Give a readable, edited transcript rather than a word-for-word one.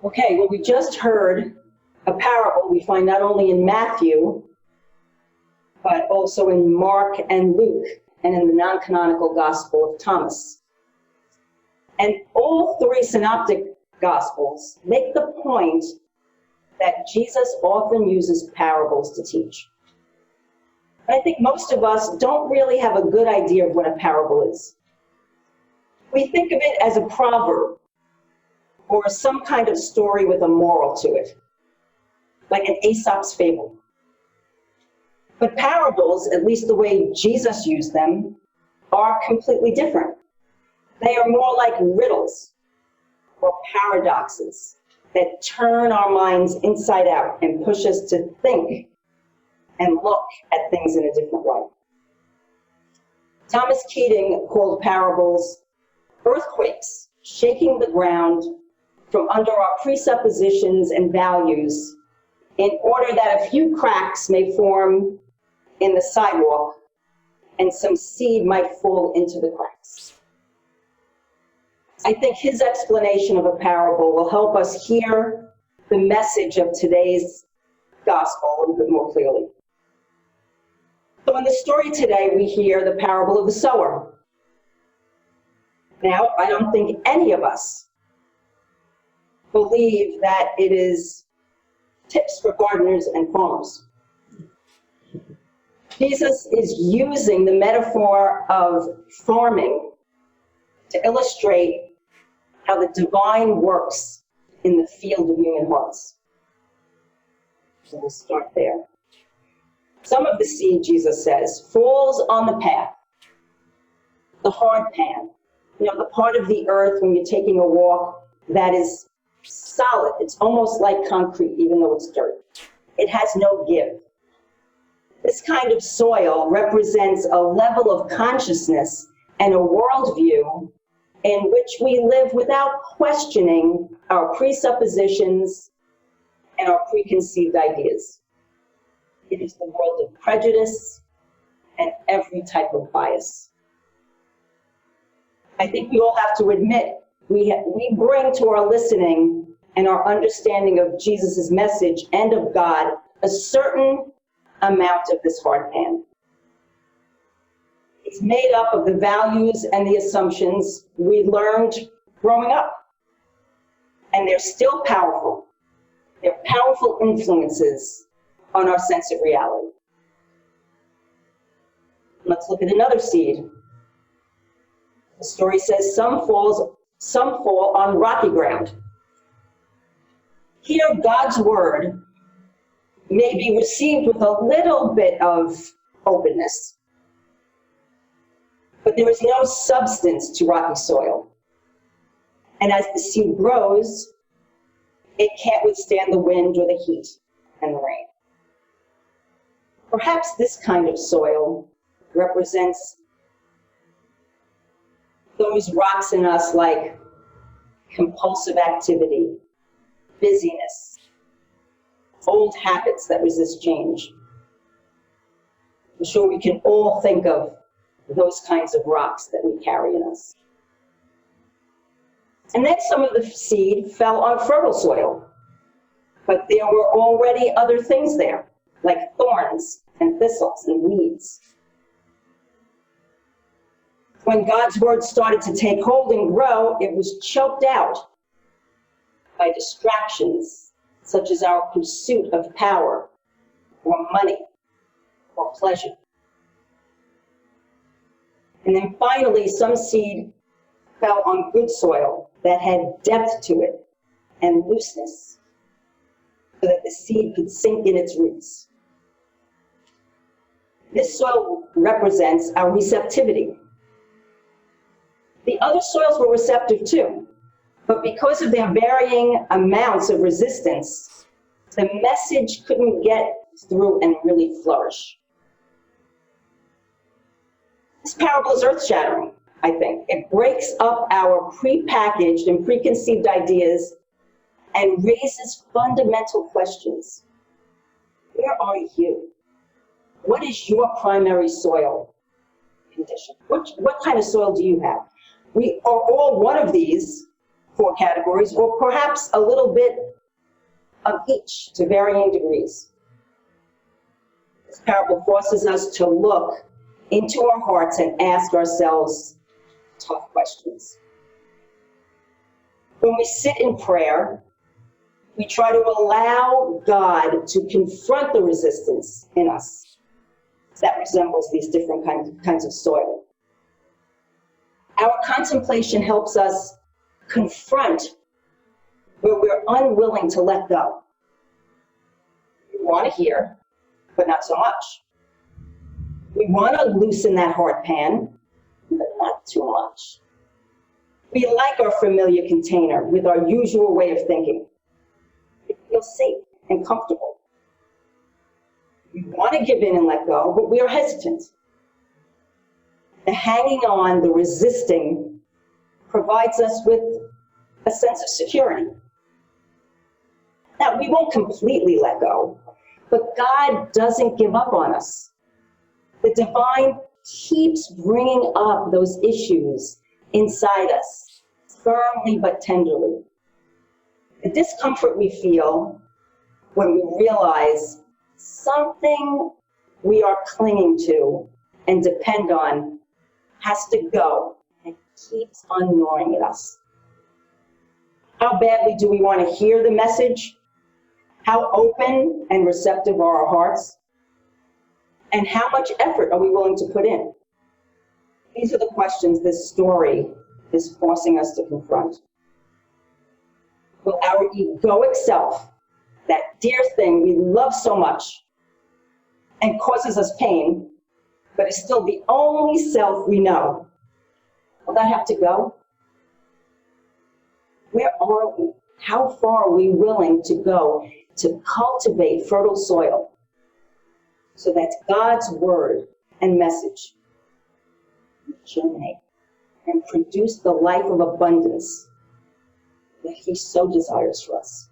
Okay, well, we just heard a parable we find not only in Matthew, but also in Mark and Luke, and in the non-canonical Gospel of Thomas. And all three synoptic Gospels make the point that Jesus often uses parables to teach. I think most of us don't really have a good idea of what a parable is. We think of it as a proverb or some kind of story with a moral to it, like an Aesop's fable. But parables, at least the way Jesus used them, are completely different. They are more like riddles or paradoxes that turn our minds inside out and push us to think and look at things in a different way. Thomas Keating called parables earthquakes, shaking the ground from under our presuppositions and values in order that a few cracks may form in the sidewalk and some seed might fall into the cracks. I think his explanation of a parable will help us hear the message of today's gospel a little bit more clearly. So in the story today, we hear the parable of the sower. Now, I don't think any of us believe that it is tips for gardeners and farmers. Jesus is using the metaphor of farming to illustrate how the divine works in the field of human hearts. So we'll start there. Some of the seed, Jesus says, falls on the path, the hard pan, the part of the earth when you're taking a walk that is solid. It's almost like concrete, even though it's dirt. It has no give. This kind of soil represents a level of consciousness and a worldview in which we live without questioning our presuppositions and our preconceived ideas. It is the world of prejudice and every type of bias. I think we all have to admit we bring to our listening and our understanding of Jesus' message and of God a certain amount of this hard pan. It's made up of the values and the assumptions we learned growing up. And they're still powerful. They're powerful influences on our sense of reality. Let's look at another seed. The story says some fall on rocky ground. Here, God's word may be received with a little bit of openness, but there is no substance to rocky soil. And as the seed grows, it can't withstand the wind or the heat and the rain. Perhaps this kind of soil represents those rocks in us like compulsive activity, busyness, old habits that resist change. I'm sure we can all think of those kinds of rocks that we carry in us. And then some of the seed fell on fertile soil, but there were already other things there, like thorns and thistles and weeds. When God's word started to take hold and grow, it was choked out by distractions, such as our pursuit of power or money or pleasure. And then finally, some seed fell on good soil that had depth to it and looseness, so that the seed could sink in its roots. This soil represents our receptivity. The other soils were receptive too, but because of their varying amounts of resistance, the message couldn't get through and really flourish. This parable is earth-shattering, I think. It breaks up our prepackaged and preconceived ideas and raises fundamental questions. Where are you? What is your primary soil condition? What kind of soil do you have? We are all one of these, 4 categories, or perhaps a little bit of each to varying degrees. This parable forces us to look into our hearts and ask ourselves tough questions. When we sit in prayer, we try to allow God to confront the resistance in us that resembles these different kinds of soil. Our contemplation helps us confront where we're unwilling to let go. We want to hear, but not so much. We want to loosen that heart pan, but not too much. We like our familiar container with our usual way of thinking. It feels safe and comfortable. We want to give in and let go, but we are hesitant. The hanging on, the resisting, provides us with a sense of security. Now, we won't completely let go, but God doesn't give up on us. The divine keeps bringing up those issues inside us, firmly but tenderly. The discomfort we feel when we realize something we are clinging to and depend on has to go and keeps on gnawing at us. How badly do we want to hear the message? How open and receptive are our hearts? And how much effort are we willing to put in? These are the questions this story is forcing us to confront. Will our egoic self, that dear thing we love so much and causes us pain, but is still the only self we know, will that have to go? Where are we? How far are we willing to go to cultivate fertile soil so that God's word and message germinate and produce the life of abundance that He so desires for us?